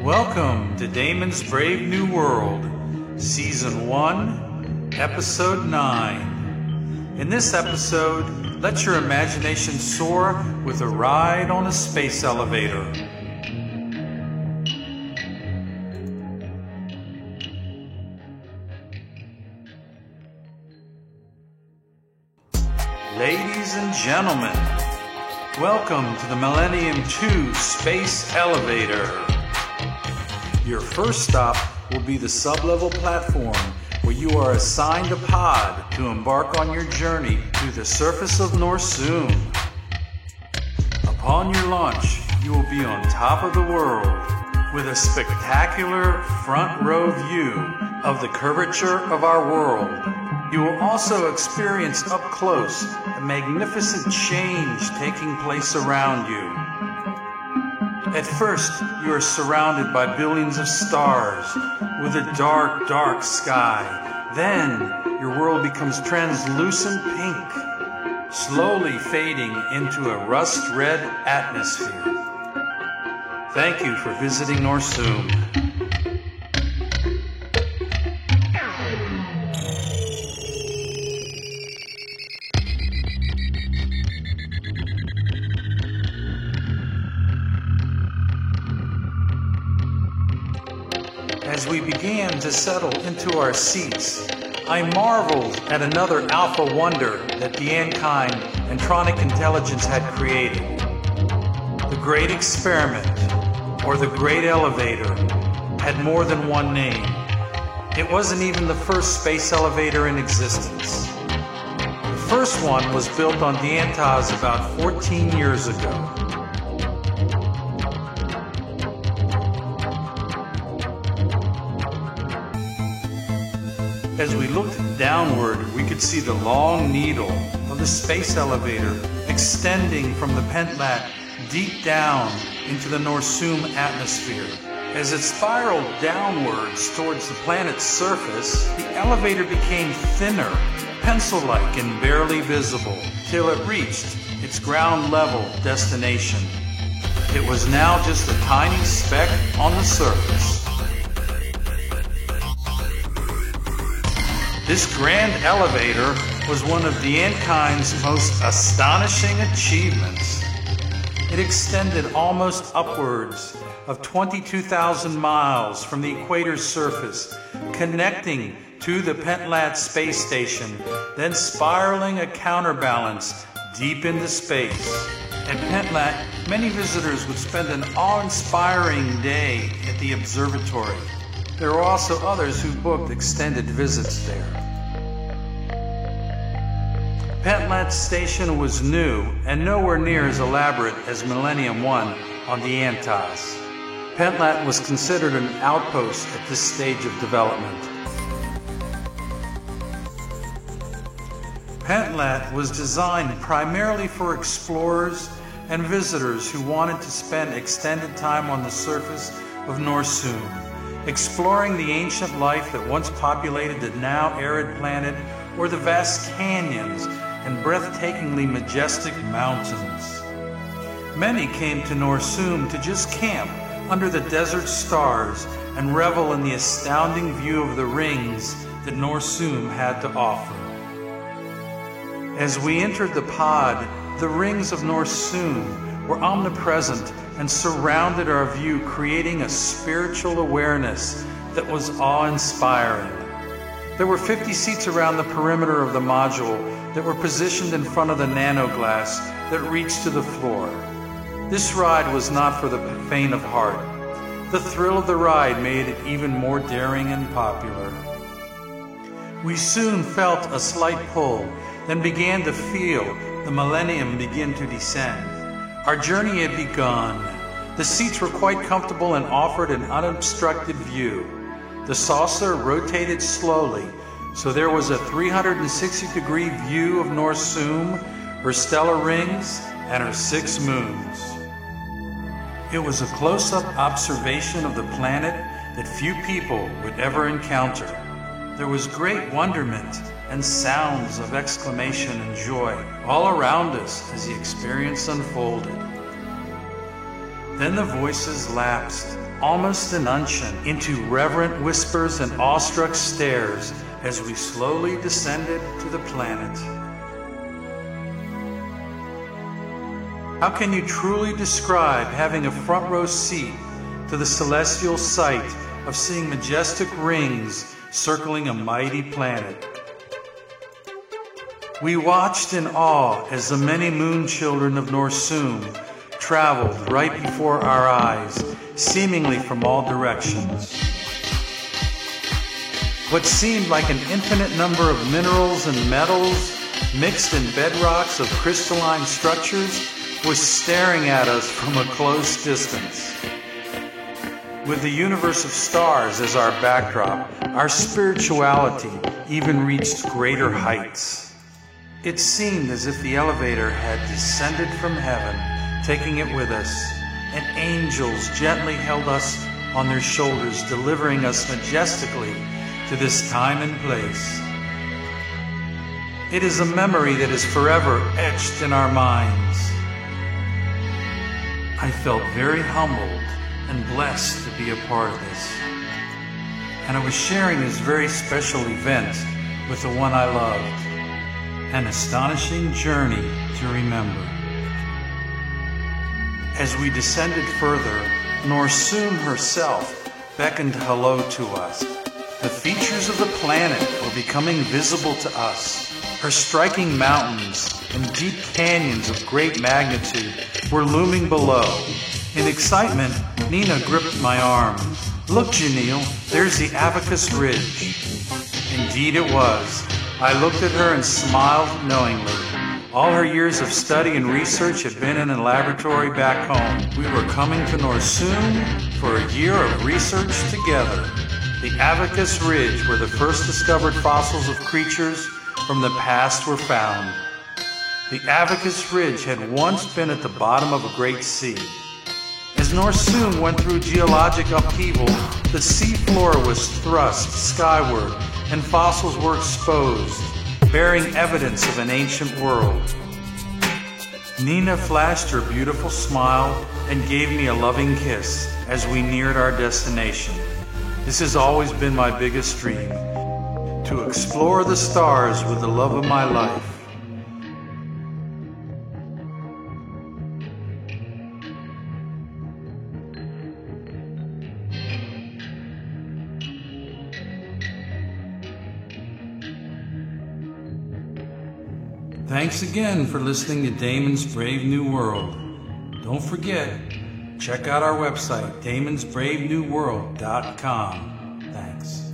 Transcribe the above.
Welcome to Damon's Brave New World, Season 1, Episode 9. In this episode, let your imagination soar with a ride on a space elevator. Ladies and gentlemen, welcome to the Millennium 2 Space Elevator. Your first stop will be the sublevel platform where you are assigned a pod to embark on your journey to the surface of Norsum. Upon your launch, you will be on top of the world with a spectacular front row view of the curvature of our world. You will also experience up close a magnificent change taking place around you. At first, you are surrounded by billions of stars with a dark, dark sky. Then, your world becomes translucent pink, slowly fading into a rust-red atmosphere. Thank you for visiting Norsum. As we began to settle into our seats, I marveled at another alpha wonder that Diankind and Tronic Intelligence had created. The Great Experiment, or the Great Elevator, had more than one name. It wasn't even the first space elevator in existence. The first one was built on Diantas about 14 years ago. As we looked downward, we could see the long needle of the space elevator extending from the Pentlat deep down into the Norsum atmosphere. As it spiraled downwards towards the planet's surface, the elevator became thinner, pencil-like and barely visible, till it reached its ground-level destination. It was now just a tiny speck on the surface. This grand elevator was one of Diankind's most astonishing achievements. It extended almost upwards of 22,000 miles from the equator's surface, connecting to the Pentlat space station, then spiraling a counterbalance deep into space. At Pentlat, many visitors would spend an awe-inspiring day at the observatory. There were also others who booked extended visits there. Pentlat Station was new and nowhere near as elaborate as Millennium 1 on Diantas. Pentlat was considered an outpost at this stage of development. Pentlat was designed primarily for explorers and visitors who wanted to spend extended time on the surface of Norsum, exploring the ancient life that once populated the now arid planet, or the vast canyons and breathtakingly majestic mountains. Many came to Norsum to just camp under the desert stars and revel in the astounding view of the rings that Norsum had to offer. As we entered the pod, the rings of Norsum were omnipresent and surrounded our view, creating a spiritual awareness that was awe-inspiring. There were 50 seats around the perimeter of the module that were positioned in front of the nanoglass that reached to the floor. This ride was not for the faint of heart. The thrill of the ride made it even more daring and popular. We soon felt a slight pull, then began to feel the Millennium begin to descend. Our journey had begun. The seats were quite comfortable and offered an unobstructed view. The saucer rotated slowly, so there was a 360-degree view of Norsum, her stellar rings, and her 6 moons. It was a close-up observation of the planet that few people would ever encounter. There was great wonderment and sounds of exclamation and joy all around us as the experience unfolded. Then the voices lapsed almost an unction, into reverent whispers and awestruck stares as we slowly descended to the planet. How can you truly describe having a front row seat to the celestial sight of seeing majestic rings circling a mighty planet? We watched in awe as the many moon children of Norsum traveled right before our eyes, seemingly from all directions. What seemed like an infinite number of minerals and metals mixed in bedrocks of crystalline structures was staring at us from a close distance. With the universe of stars as our backdrop, our spirituality even reached greater heights. It seemed as if the elevator had descended from heaven, taking it with us, and angels gently held us on their shoulders, delivering us majestically to this time and place. It is a memory that is forever etched in our minds. I felt very humbled and blessed to be a part of this. And I was sharing this very special event with the one I loved. An astonishing journey to remember. As we descended further, Norsum herself beckoned hello to us. The features of the planet were becoming visible to us. Her striking mountains and deep canyons of great magnitude were looming below. In excitement, Nina gripped my arm. "Look, Janelle, there's the Abacus Ridge." Indeed it was. I looked at her and smiled knowingly. All her years of study and research had been in a laboratory back home. We were coming to Norsum for a year of research together. The Abacus Ridge, where the first discovered fossils of creatures from the past were found. The Abacus Ridge had once been at the bottom of a great sea. As Norsum went through geologic upheaval, the sea floor was thrust skyward and fossils were exposed, bearing evidence of an ancient world. Nina flashed her beautiful smile and gave me a loving kiss as we neared our destination. This has always been my biggest dream, to explore the stars with the love of my life. Thanks again for listening to Damon's Brave New World. Don't forget, check out our website, damonsbravenewworld.com. Thanks.